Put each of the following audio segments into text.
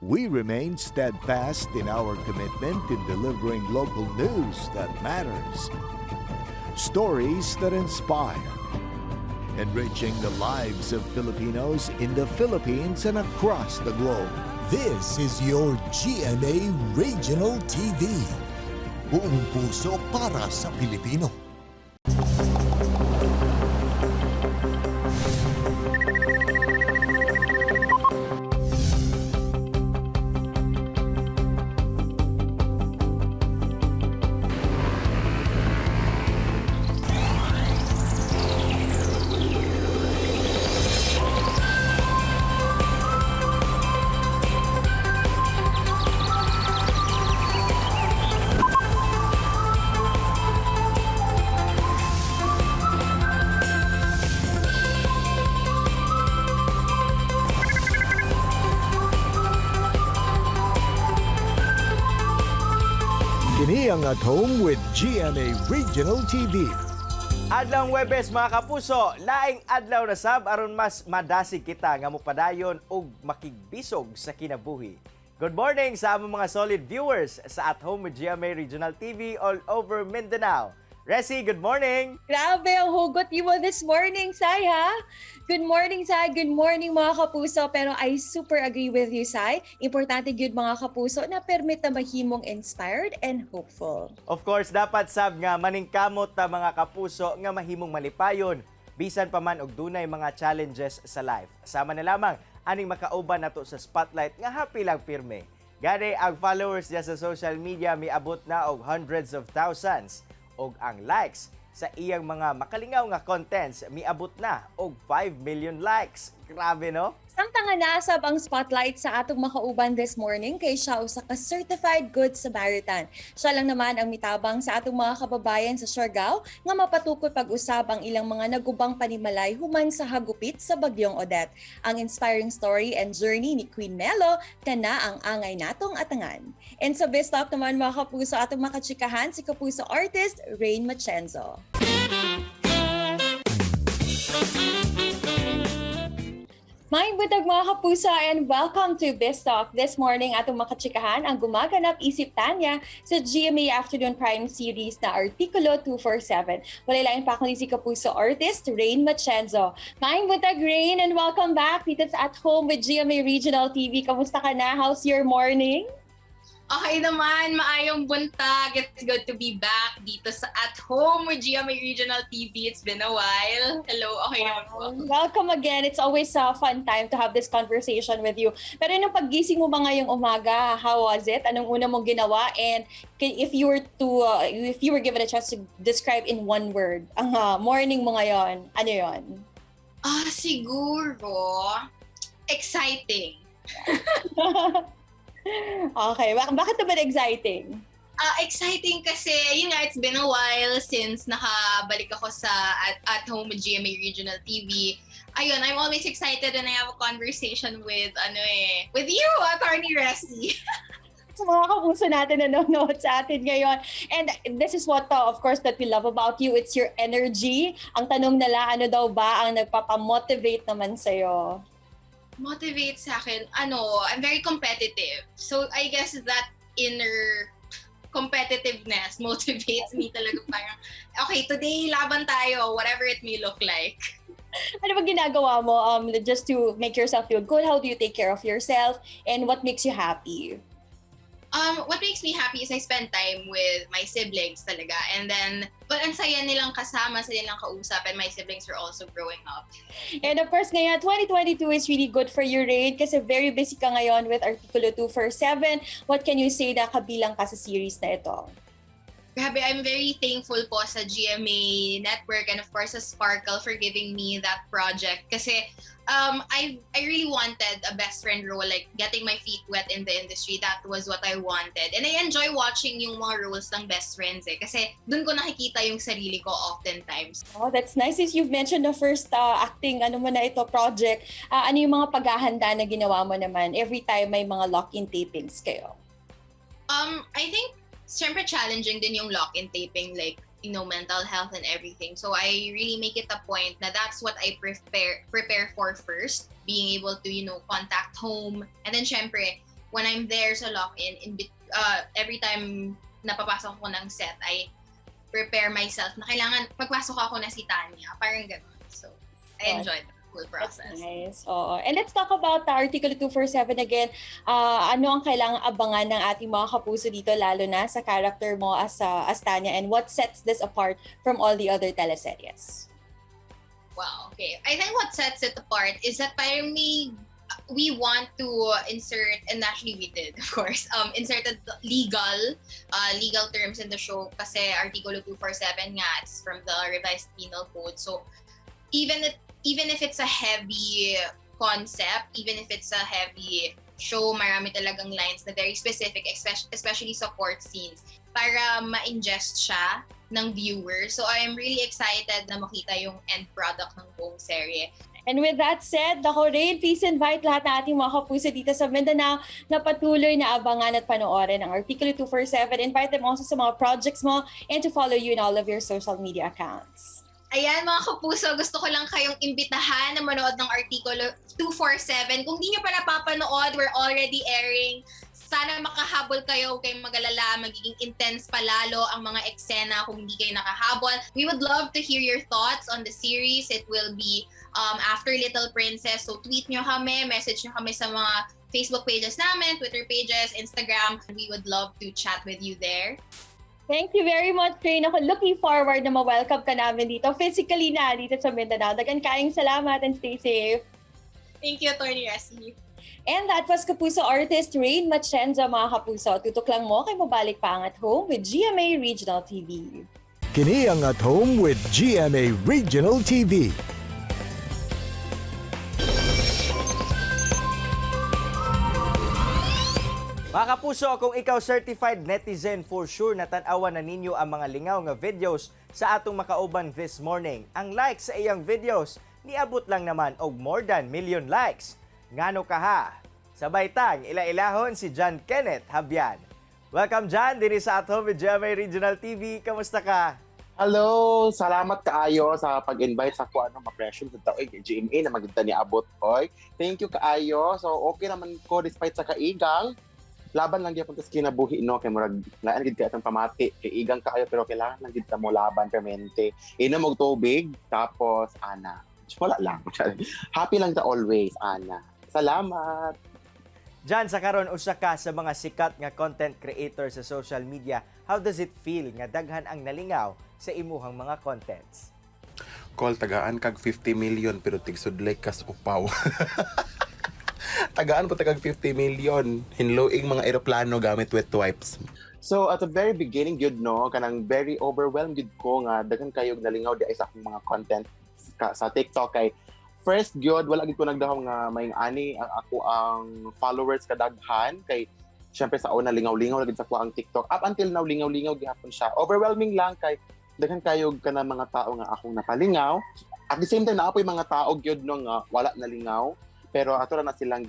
we remain steadfast in our commitment in delivering local news that matters, stories that inspire, enriching the lives of Filipinos in the Philippines and across the globe. This is your GMA Regional TV. Buong puso para sa Pilipino. Kini ang At Home with GMA Regional TV. Adlawng Webes mga kapuso, laing adlaw na sab aron mas madasig kita nga mopadayon og makigbisog sa kinabuhi. Good morning sa among mga solid viewers sa At Home with GMA Regional TV all over Mindanao. Resi, good morning! Grabe ang hugot mo this morning, Sai, ha? Good morning, Sai. Good morning, mga kapuso. Pero I super agree with you, Sai. Importante yun, mga kapuso, na permit na mahimong inspired and hopeful. Of course, dapat sab nga maningkamot ta mga kapuso nga mahimong malipayon. Bisan pa man og dunay mga challenges sa life. Sama na lamang aning makauban nato sa spotlight nga happy lang pirme. Gani ang followers niya sa social media miabot na og hundreds of thousands. Og ang likes sa iyang mga makalingaw nga contents miabot na og 5 million likes. Grabe, no? Samtang nasab ang spotlight sa atong makauban this morning kay siya usa ka certified good Samaritan. Siya lang naman ang mitabang sa atong mga kababayan sa Siargao nga mapatukod pag-usab ang ilang mga nagubang panimalay human sa hagupit sa bagyong Odette. Ang inspiring story and journey ni Queen Melo kana ang angay natong atangan. And sa Best Talk naman mga kapuso atong makachikahan si kapuso artist Rain Machenzo. May butag mga kapuso and welcome to Best Talk. This morning atong makachikahan ang gumaganap isip tanya sa GMA Afternoon Prime Series na Artikulo 247. Wala pa kundi si kapuso artist Rain Machenzo. May butag Rain and welcome back dito sa At Home with GMA Regional TV. Kamusta ka na? How's your morning? Okay naman, maayong buntag. It's good to be back dito sa At Home with GMA Regional TV. It's been a while. Hello, okay naman po. Welcome again. It's always a fun time to have this conversation with you. Pero nung paggising mo ba ngayong umaga, how was it? Anong una mong ginawa? And if you were given a chance to describe in one word ang morning mo ngayon, ano yon? Siguro, exciting. Okay, bakit naman exciting? Exciting kasi, yun nga, it's been a while since nakabalik ako sa At Home with GMA Regional TV. Ayun, I'm always excited when I have a conversation with you, Attorney Resi. Sa mga kapuso natin na nanonood sa atin ngayon. And this is what, of course, that we love about you. It's your energy. Ang tanong nila, ano daw ba ang nagpapamotivate naman sa'yo? Motivate sa akin, I'm very competitive. So I guess that inner competitiveness motivates me talaga parang, okay, today laban tayo, whatever it may look like. Ano ba ginagawa mo just to make yourself feel good? How do you take care of yourself? And what makes you happy? What makes me happy is I spend time with my siblings talaga. And then, ang saya nilang kasama, saya nilang kausap, and my siblings are also growing up. And of course, ngayon, 2022 is really good for you, Rain, kasi very busy ka ngayon with Artikulo 247. What can you say na kabilang ka sa series na ito? Grabe, I'm very thankful po sa GMA Network and of course sa Sparkle for giving me that project. Kasi I really wanted a best friend role, like getting my feet wet in the industry. That was what I wanted. And I enjoy watching yung mga roles ng best friends kasi dun ko nakikita yung sarili ko oftentimes. Oh, that's nice. Since you've mentioned the first acting, project, ano yung mga paghahanda na ginawa mo naman every time may mga lock-in tapings kayo? I think syempre challenging din yung lock-in taping, like, mental health and everything. So I really make it a point na that's what I prepare for first, being able to, contact home. And then syempre, when I'm there sa lock-in, every time napapasok ko ng set, I prepare myself na kailangan pagpasok ako na si Tanya. Parang gano'n. So, I enjoyed the whole process. That's nice. Oo. And let's talk about the Artikulo 247 again. Ano ang kailangang abangan ng ating mga kapuso dito, lalo na sa character mo as Tanya, and what sets this apart from all the other teleseries? Wow, okay. I think what sets it apart is that parang we want to insert, and actually we did, of course, inserted legal terms in the show kasi Artikulo 247 nga, it's from the revised penal code. So even if it's a heavy concept, even if it's a heavy show, marami talagang lines na very specific, especially sa court scenes, para ma-ingest siya ng viewers. So I'm really excited na makita yung end product ng buong serye. And with that said, ako rin, please invite lahat ng ating mga kapuso dito sa Mindanao na patuloy na abangan at panoorin ang Artikulo 247. Invite them also sa mga projects mo and to follow you in all of your social media accounts. Ayan mga kapuso, gusto ko lang kayong imbitahan na manood ng Artikulo 247. Kung di nyo pa napapanood, we're already airing. Sana makahabol kayo, huwag kayong mag-alala, magiging intense palalo ang mga eksena kung hindi kayo nakahabol. We would love to hear your thoughts on the series. It will be after Little Princess. So tweet nyo kami, message nyo kami sa mga Facebook pages namin, Twitter pages, Instagram. We would love to chat with you there. Thank you very much, Train. Ako looking forward na ma-welcome ka namin dito, physically na dito sa Mindanao. Dagan kaayong salamat and stay safe. Thank you, Attorney Ressie. And that was Kapuso artist Rain Machenza, mga kapuso. Tutok lang mo kay mabalik pa ang At Home with GMA Regional TV. Kini ang At Home with GMA Regional TV. Mga kapuso, kung ikaw certified netizen, for sure natanawan na ninyo ang mga lingaw nga videos sa atong makauban this morning. Ang likes sa iyang videos, niabot lang naman og more than million likes. Ngano ka ha? Sabay tang ila-ilahon si John Kenneth Habyan. Welcome John, diri sa At Home with GMA Regional TV. Kamusta ka? Hello! Salamat kaayo sa pag-invite sa kuan ng ma-pression sa taoy GMA na magita ni abot oy. Thank you kaayo. So okay naman ko despite sa kaigang. Laban lang gyapon tas kinabuhi no kay murag laan gid ka atong pamati kay igang kaayo pero kailangan lang gid ta mo laban permente. Inom og tubig tapos ana. Wala lang. Happy lang ta always ana. Salamat! Jan, sa karon usa ka sa mga sikat nga content creator sa social media. How does it feel nga daghan ang nalingaw sa imuhang mga contents? Call, tagaan kag 50 million pero tigsudlay kas upaw. Tagaan po tagag 50 million. Hinloing mga eroplano gamit wet wipes. So at the very beginning gyud no kanang very overwhelmed gyud ko nga daghan kayo nalingaw di ay sa akong mga content sa TikTok kay first gyud wala gid ko nagdahom nga may ani ang ako ang followers kadaghan kay syempre sa una lingaw-lingaw lagid sa ko ang TikTok up until now lingaw-lingaw gihapon siya. Overwhelming lang kay daghan kayo kana mga tao nga akong napalingaw. At the same time naapoy mga tao gyud no nga wala nalingaw pero ato na silang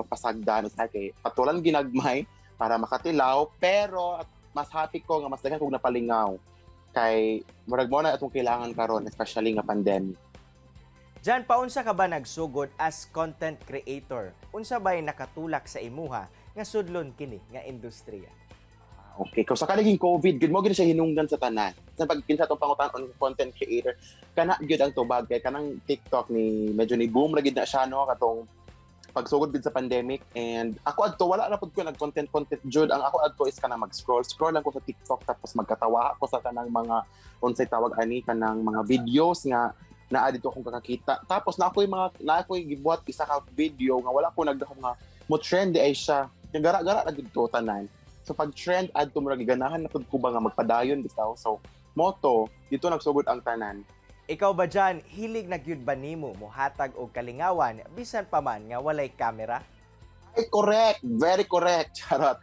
pasagdan sa kay patulan ginagmay para makatilaw pero mas happy ko nga mas daghan kog napalingaw kay murag mo na atong kailangan karon especially nga pandemic. Jan, paunsa ka ba nagsugod as content creator? Unsa ba'y nakatulak sa imuha nga sudlon kini nga industriya? Okay, kung sa kanaging COVID, gud mo gid siya hinungdan sa tanan. Sa pagkinsa tong pangutan-on content creator, kana gyud ang tubag kay kanang TikTok ni medyo ni boom ra gid na siya no katong pagsugod gid sa pandemic and ako adto wala na pud ko nag content jud ang ako adto is kanang mag-scroll lang ko sa TikTok tapos magkatawa ako sa kanang mga unsay tawag ani kanang mga videos nga naa dito akong kakakita. Tapos na ako'y gibuhat isa ka video nga wala ko nagdahom nga mo trend ay siya. Yung gara-gara na dito tanan. So pag trend ad to murag ganahan na pud ko ba nga magpadayon bitaw. So moto dito nagsugod ang tanan. Ikaw ba Jan, hilig na gyud ba nimo mohatag og kalingawan bisan pa man nga walay kamera? Ay correct, very correct. Charot.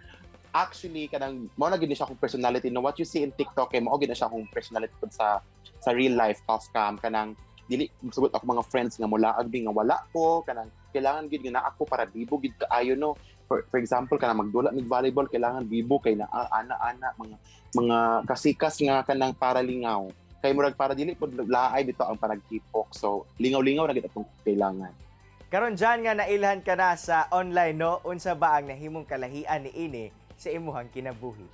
Actually kanang mao na gid siya akong personality no what you see in TikTok kay mao gid na siya akong personality pud sa real life off cam kanang dili sugot ako mga friends nga mula agbi nga wala ko kanang kailangan gid nga ako para bibo gid kaayo no for example kanang magdula mig volleyball kailangan bibo kay na ana mga kasikas nga kanang para lingaw kay murag para dili pud laay bitaw ang panagtipok so lingaw-lingaw na gid atong kailangan. Karon dyan nga nailhan ka na sa online, no? Unsa ba ang nahimong kalahian ni ini sa imuhang kinabuhi?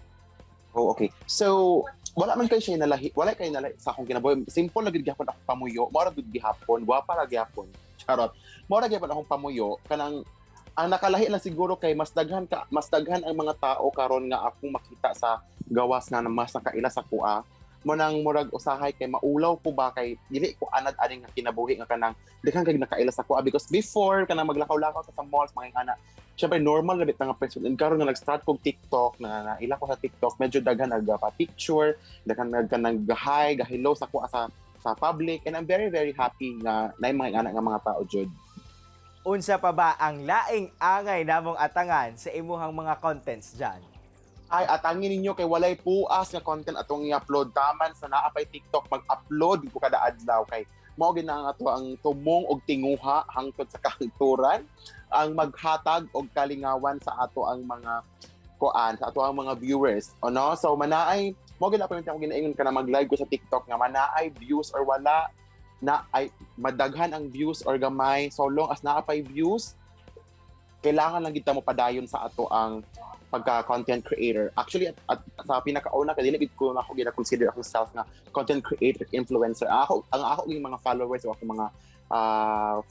Oh, okay. So, wala man kayo siya nalahi. Wala kayo nalahi sa akong kinabuhi. Simple lagi gyapon ako pamuyo. Mora gud gihapon. Guwapa ra gyapon. Charot. Mora gyapon akong pamuyo kanang ang nakalahi lang siguro kay mas daghan ang mga tao karon nga akong makita sa gawas na mas nakaila sa kuha. Mo nang murag usahay kay maulaw ko ba kay dili ko anad aning nga kinabuhi nga kanang daghan kay nakaila sa kuha because before kanang maglakaw-lakaw sa malls mga ana. Syempre normal na bit nga person and karon nga nag-start kog TikTok na naila ko sa TikTok medyo daghan nagpa-picture, daghan nag-hi, hello sa kuha sa public and I'm very very happy na naay mga ana nga mga tao jud. Unsa pa ba ang laing angay namong atangan sa imuhang mga contents dyan? Ay, atangin ninyo kay walay puas nga content atong i-upload taman sa naapay TikTok mag-upload ko kada adlaw kay mao gid na ato ang tumong og tinguha hangtod sa kahigturan ang maghatag og kalingawan sa ato ang mga kuan sa ato ang mga viewers ano so manaay mao gid ako ginaingon ka na mag-live ko sa TikTok nga manaay views or wala na ay madaghan ang views or gamay so long as naapay views kailangan lang kita mo padayon sa ato ang pagka-content creator. Actually, at sa pinakauna, kadili ko na ako gina-consider akong self na content creator, influencer. Ang ako yung mga followers o ako mga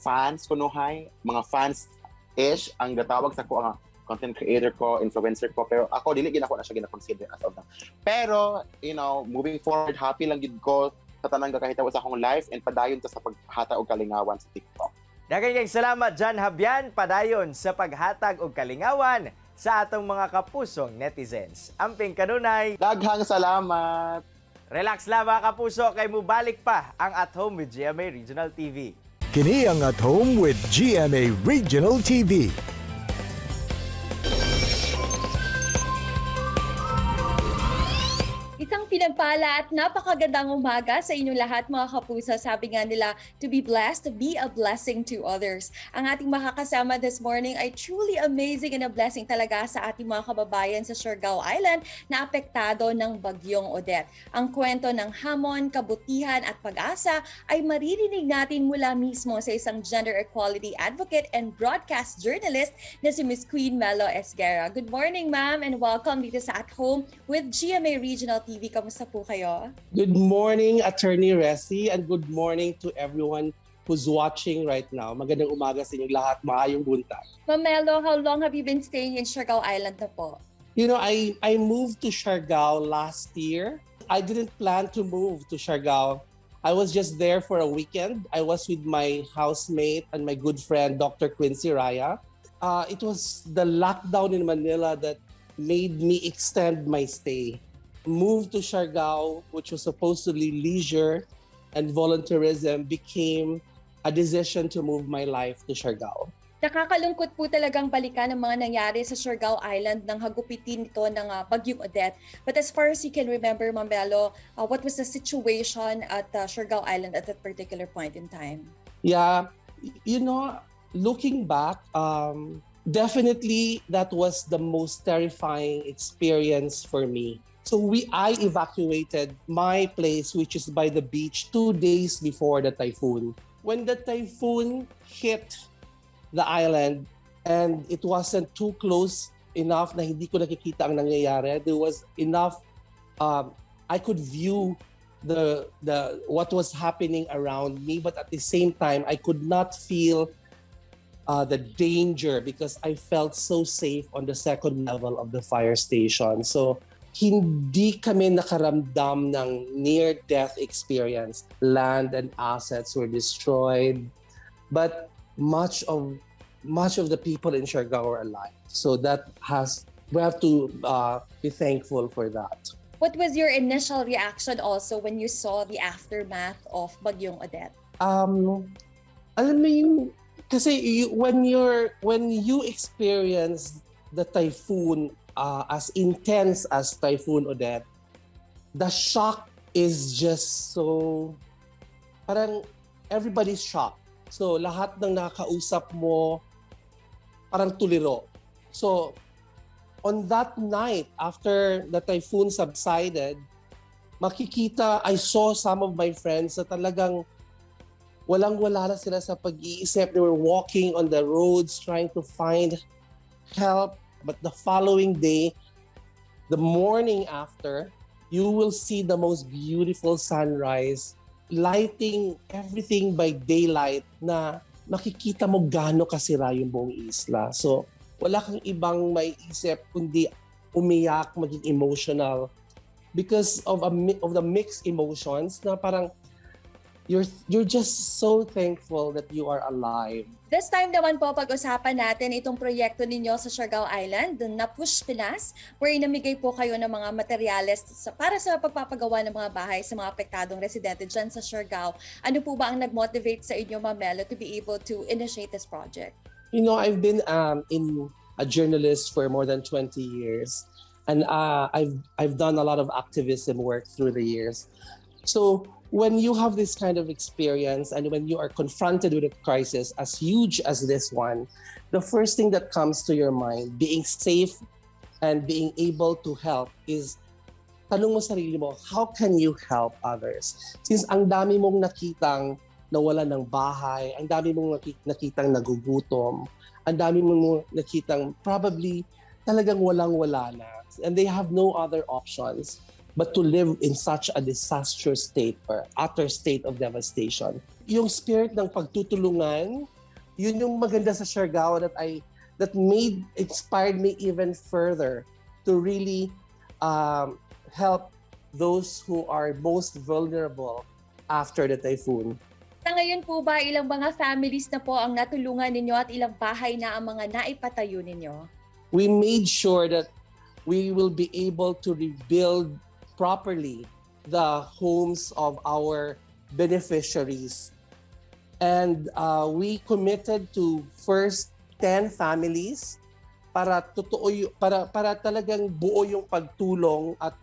fans ko mga fans-ish ang gatawag sa ko ang content creator ko, influencer ko. Pero ako, dili gina ko na siya gina-consider as of now. Pero, moving forward, happy lang gid ko sa tanang kakahitaw sa akong life and padayon ta sa paghata og kalingawan sa TikTok. Daghang salamat dyan, Habyan, padayon sa paghatag og kalingawan sa atong mga kapusong netizens. Amping kanunay. Daghang salamat! Relax lang mga kapuso, kay mubalik pa ang At Home with GMA Regional TV. Kini ang At Home with GMA Regional TV. Isang pinagpala at napakagandang umaga sa inyong lahat mga kapuso. Sabi nga nila, to be blessed, to be a blessing to others. Ang ating makakasama this morning ay truly amazing and a blessing talaga sa ating mga kababayan sa Siargao Island na apektado ng Bagyong Odette. Ang kwento ng hamon, kabutihan at pag-asa ay maririnig natin mula mismo sa isang gender equality advocate and broadcast journalist na si Ms. Queen Melo Esguerra. Good morning, ma'am, and welcome dito sa At Home with GMA Regional TV. Kamusta po kayo? Good morning, Attorney Resi, and good morning to everyone who's watching right now. Magandang umaga sa inyong lahat. Maayong buntag. Ma'am Melo, how long have you been staying in Siargao Island na po? You know, I moved to Siargao last year. I didn't plan to move to Siargao. I was just there for a weekend. I was with my housemate and my good friend, Dr. Quincy Raya. It was the lockdown in Manila that made me extend my stay. Moved to Siargao, which was supposed to be leisure and volunteerism, became a decision to move my life to Siargao. Nakakalungkot po talagang balikan ang mga nangyari sa Siargao Island nang hagupitin ito ng Bagyong Odette. But as far as you can remember, Ma'am Melo, what was the situation at Siargao Island at that particular point in time? Yeah, you know, looking back, definitely that was the most terrifying experience for me. So I evacuated my place, which is by the beach, 2 days before the typhoon. When the typhoon hit the island and it wasn't too close enough na hindi ko nakikita ang nangyayari, there was enough, I could view the what was happening around me, but at the same time, I could not feel the danger because I felt so safe on the second level of the fire station. So hindi kami nakaramdam ng near-death experience. Land and assets were destroyed, but much of the people in Siargao are alive. So we have to be thankful for that. What was your initial reaction also when you saw the aftermath of Bagyong Odette? Alam mo yung kasi when you experience the typhoon as intense as Typhoon Odette, the shock is just so, parang everybody's shocked. So lahat ng nakakausap mo, parang tuliro. So on that night, after the typhoon subsided, I saw some of my friends na talagang walang-wala na sila sa pag-iisip. They were walking on the roads trying to find help. But the following day, the morning after, you will see the most beautiful sunrise, lighting everything by daylight na makikita mo gaano kasira yung buong isla. So, wala kang ibang may isip kundi umiyak, maging emotional because of the mixed emotions na parang you're just so thankful that you are alive. This time naman po, pag-usapan natin itong proyekto ninyo sa Siargao Island, the Napush Pinas, where namigay po kayo ng mga materyales para sa pagpapagawa ng mga bahay sa mga apektadong residente dyan sa Siargao. Ano po ba ang nag-motivate sa inyo, Ma'am Melo, to be able to initiate this project? You know, I've been in a journalist for more than 20 years, and I've done a lot of activism work through the years. So when you have this kind of experience and when you are confronted with a crisis as huge as this one, the first thing that comes to your mind, being safe and being able to help, is tanong mo sarili mo, how can you help others? Since ang dami mong nakitang nawala ng bahay, ang dami mong nakitang nagugutom, ang dami mong nakitang probably talagang walang-wala na, and they have no other options but to live in such a disastrous state or utter state of devastation. Yung spirit ng pagtutulungan, yun yung maganda sa Siargao that inspired me even further to really help those who are most vulnerable after the typhoon. Sa ngayon po ba, ilang mga families na po ang natulungan ninyo at ilang bahay na ang mga naipatayo ninyo? We made sure that we will be able to rebuild properly the homes of our beneficiaries. And we committed to first 10 families para para talagang buo yung pagtulong at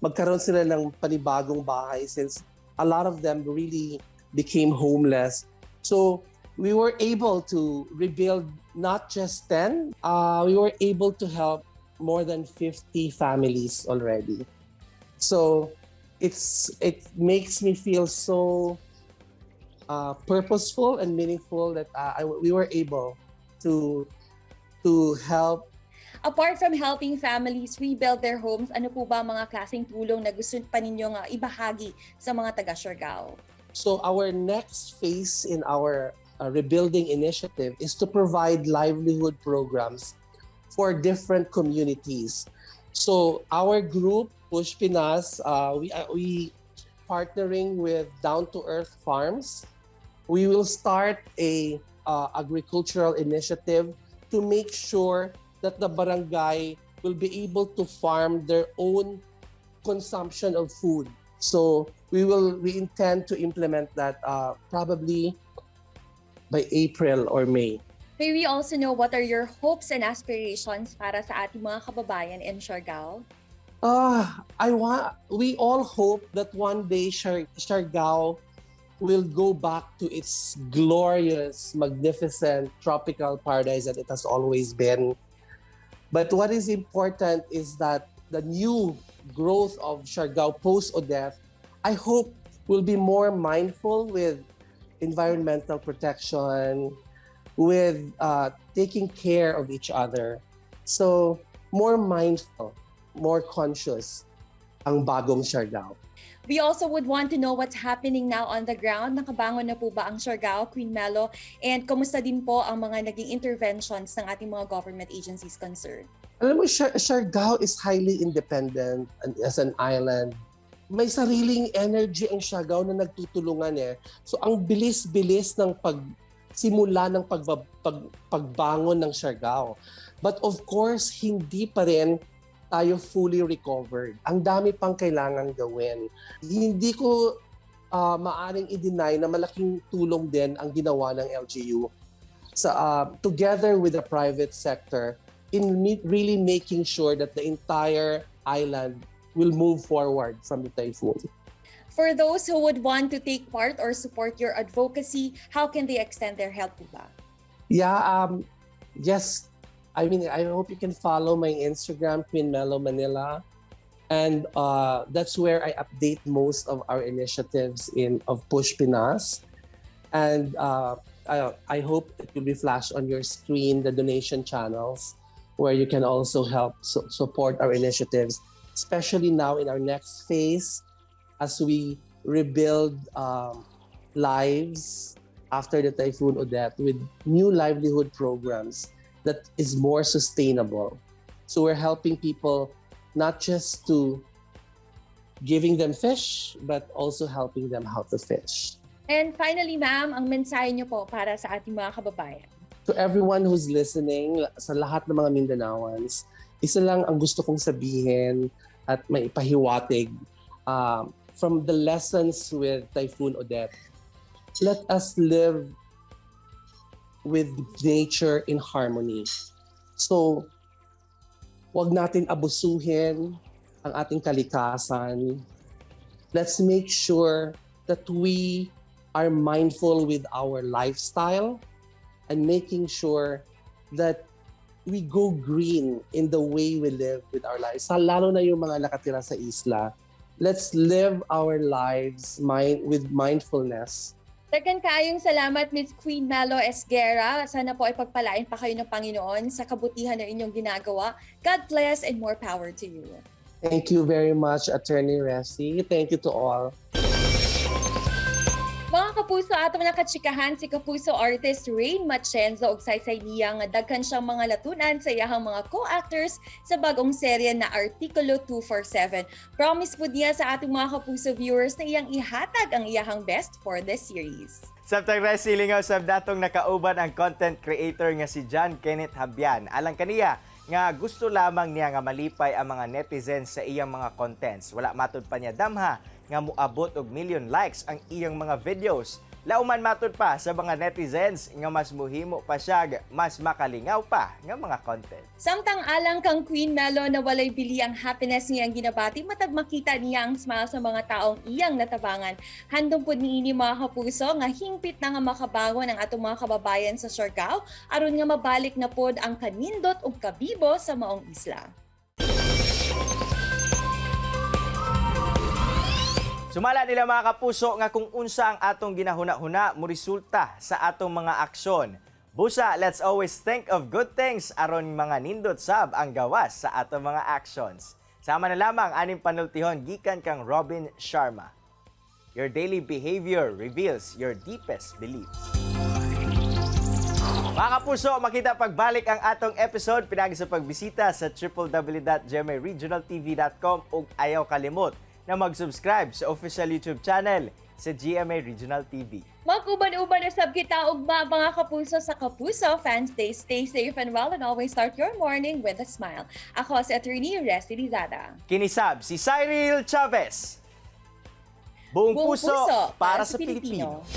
magkaroon sila ng panibagong bahay, since a lot of them really became homeless. So we were able to rebuild not just 10, we were able to help more than 50 families already. So it makes me feel so purposeful and meaningful that we were able to help. Apart from helping families rebuild their homes, ano po ba mga klaseng tulong na gusto pa ninyong ibahagi sa mga taga-Siargao? So our next phase in our rebuilding initiative is to provide livelihood programs for different communities. So our group, Push Pinas, we partnering with Down to Earth Farms. We will start a agricultural initiative to make sure that the barangay will be able to farm their own consumption of food. So we intend to implement that probably by April or May. May we also know what are your hopes and aspirations para sa ating mga kababayan in Siargao? We all hope that one day Siargao will go back to its glorious, magnificent tropical paradise that it has always been. But what is important is that the new growth of Siargao post-Odette, I hope, will be more mindful with environmental protection, with taking care of each other. So, more mindful, more conscious ang bagong Siargao. We also would want to know what's happening now on the ground. Nakabangon na po ba ang Siargao, Queen Melo? And kumusta din po ang mga naging interventions ng ating mga government agencies concerned? Alam mo, Siargao is highly independent as an island. May sariling energy ang Siargao na nagtutulungan eh. So ang bilis-bilis ng simula ng pagbangon ng Siargao. But of course, hindi pa rin tayo fully recovered. Ang dami pang kailangan gawin. Hindi ko maaring i-deny na malaking tulong din ang ginawa ng LGU together with the private sector in really making sure that the entire island will move forward from the typhoon. For those who would want to take part or support your advocacy, how can they extend their help po ba? Yeah, yes. I mean, I hope you can follow my Instagram, Queen Melo Manila. And that's where I update most of our initiatives of Push Pinas. And I hope it will be flashed on your screen, the donation channels, where you can also help support our initiatives, especially now in our next phase as we rebuild lives after the Typhoon Odette with new livelihood programs that is more sustainable. So we're helping people not just to giving them fish, but also helping them how to fish. And finally, ma'am, ang mensahe niyo po para sa ating mga kababayan. To everyone who's listening, sa lahat ng mga Mindanaoans, isa lang ang gusto kong sabihin at maipahiwatig from the lessons with Typhoon Odette. Let us live with nature in harmony. So, wag natin abusuhin ang ating kalikasan. Let's make sure that we are mindful with our lifestyle and making sure that we go green in the way we live with our lives. Lalo na yung mga nakatira sa isla, let's live our lives with mindfulness. Dagan kaayong salamat, Ms. Queen Melo Esguera. Sana po ay pagpalain pa kayo ng Panginoon sa kabutihan na inyong ginagawa. God bless and more power to you. Thank you very much, Attorney Resi. Thank you to all. Mga kapuso, ato na katsikahan si kapuso artist Rain Machenzo ug saysay niya nga daghan siyang mga latunan sa iyahang mga co-actors sa bagong serye na Artikulo 247. Promise po niya sa ating mga kapuso viewers na iyang ihatag ang iyahang best for this series. Samtang resi lingaw sab datong nakauban ang content creator nga si John Kenneth Habian. Alang kaniya nga gusto lamang niya nga malipay ang mga netizens sa iyang mga contents. Wala matud pa niya damha nga moabot og million likes ang iyang mga videos. Lauman matud pa sa mga netizens nga mas muhimo pa siya mas makalingaw pa nga mga content. Samtang alang kang Queen Melo na walay bili ang happiness niyang ginabati matag makita niya ang smile sa mga taong iyang natabangan. Handom pud niini mga kapuso nga hingpit na nga makabangon ang atong mga kababayan sa Siargao aron nga mabalik na pod ang kanindot ug kabibo sa maong isla. Sumala nila mga kapuso nga kung unsa ang atong ginahuna-huna mo resulta sa atong mga aksyon. Busa, let's always think of good things aron mga nindot sab ang gawas sa atong mga actions. Sama na lamang aning panultihon gikan kang Robin Sharma. Your daily behavior reveals your deepest beliefs. Mga kapuso, makita pagbalik ang atong episode pinagi sa pagbisita sa www.gmaregionaltv.com ug ayaw kalimot na mag-subscribe sa official YouTube channel sa GMA Regional TV. Mag-uban-uban na sab kita ug mga kapuso sa Kapuso Fans Day. Stay safe and well and always start your morning with a smile. Ako si Attorney Resi Lizada. Kinisab si Cyril Chavez. Buong puso para sa Pilipino.